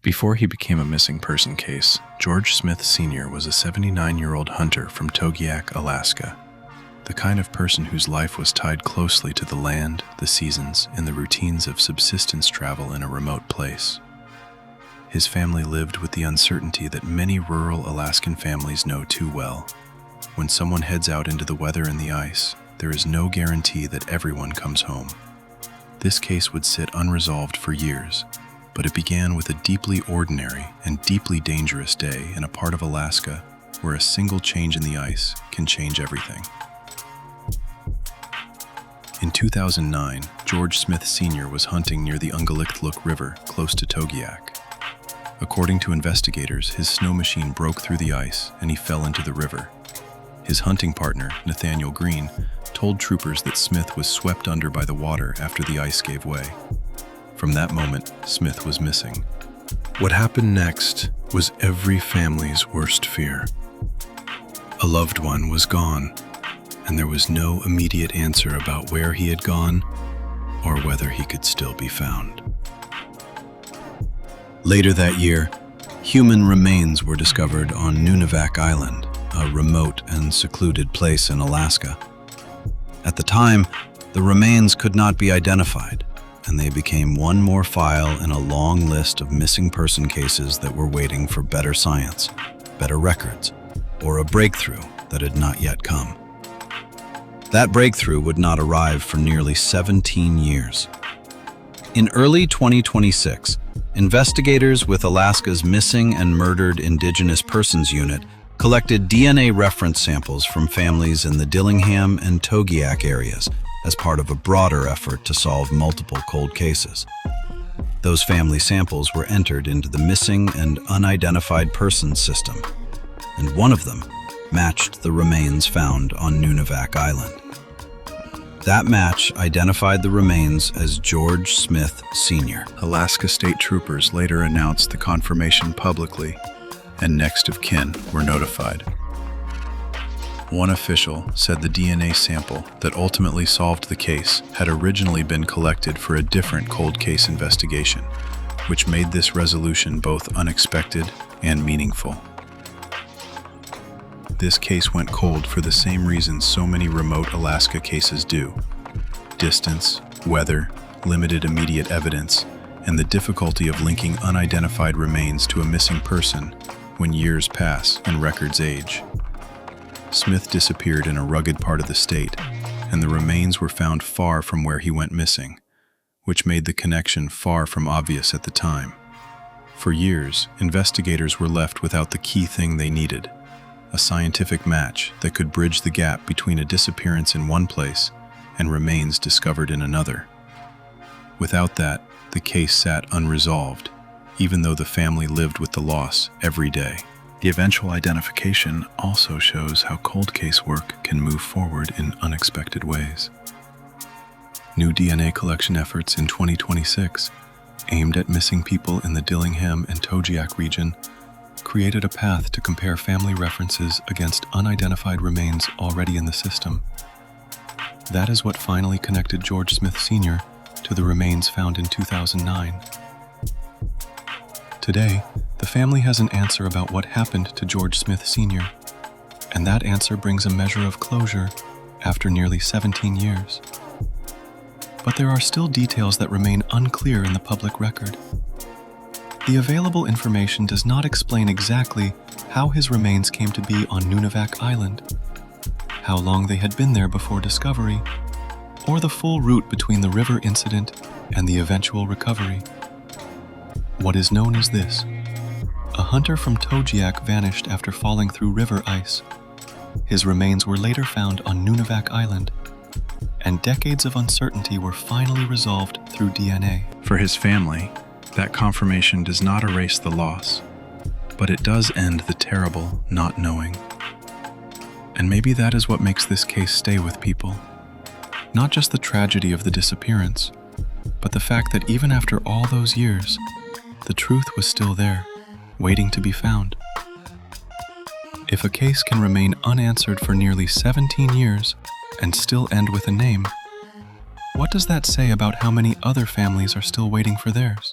Before he became a missing person case, George Smith Sr. was a 79-year-old hunter from Togiak, Alaska, the kind of person whose life was tied closely to the land, the seasons, and the routines of subsistence travel in a remote place. His family lived with the uncertainty that many rural Alaskan families know too well. When someone heads out into the weather and the ice, there is no guarantee that everyone comes home. This case would sit unresolved for years, but it began with a deeply ordinary and deeply dangerous day in a part of Alaska where a single change in the ice can change everything. In 2009, George Smith Sr. was hunting near the Ungalikthluk River, close to Togiak. According to investigators, his snow machine broke through the ice and he fell into the river. His hunting partner, Nathaniel Green, told troopers that Smith was swept under by the water after the ice gave way. From that moment, Smith was missing. What happened next was every family's worst fear. A loved one was gone, and there was no immediate answer about where he had gone or whether he could still be found. Later that year, human remains were discovered on Nunivak Island, a remote and secluded place in Alaska. At the time, the remains could not be identified, and they became one more file in a long list of missing person cases that were waiting for better science, better records, or a breakthrough that had not yet come. That breakthrough would not arrive for nearly 17 years. In early 2026, investigators with Alaska's Missing and Murdered Indigenous Persons Unit collected DNA reference samples from families in the Dillingham and Togiak areas as part of a broader effort to solve multiple cold cases. Those family samples were entered into the Missing and Unidentified Persons system, and one of them matched the remains found on Nunivak Island. That match identified the remains as George Smith Sr. Alaska State Troopers later announced the confirmation publicly, and next of kin were notified. One official said the DNA sample that ultimately solved the case had originally been collected for a different cold case investigation, which made this resolution both unexpected and meaningful. This case went cold for the same reasons so many remote Alaska cases do: distance, weather, limited immediate evidence, and the difficulty of linking unidentified remains to a missing person when years pass and records age. Smith disappeared in a rugged part of the state, and the remains were found far from where he went missing, which made the connection far from obvious at the time. For years, investigators were left without the key thing they needed: a scientific match that could bridge the gap between a disappearance in one place and remains discovered in another. Without that, the case sat unresolved, even though the family lived with the loss every day. The eventual identification also shows how cold case work can move forward in unexpected ways. New DNA collection efforts in 2026, aimed at missing people in the Dillingham and Togiak region, created a path to compare family references against unidentified remains already in the system. That is what finally connected George Smith Sr. to the remains found in 2009. Today, the family has an answer about what happened to George Smith Sr., and that answer brings a measure of closure after nearly 17 years. But there are still details that remain unclear in the public record. The available information does not explain exactly how his remains came to be on Nunivak Island, how long they had been there before discovery, or the full route between the river incident and the eventual recovery. What is known is this: a hunter from Togiak vanished after falling through river ice. His remains were later found on Nunivak Island, and decades of uncertainty were finally resolved through DNA. For his family, that confirmation does not erase the loss, but it does end the terrible not knowing. And maybe that is what makes this case stay with people. Not just the tragedy of the disappearance, but the fact that even after all those years, the truth was still there, waiting to be found. If a case can remain unanswered for nearly 17 years and still end with a name, what does that say about how many other families are still waiting for theirs?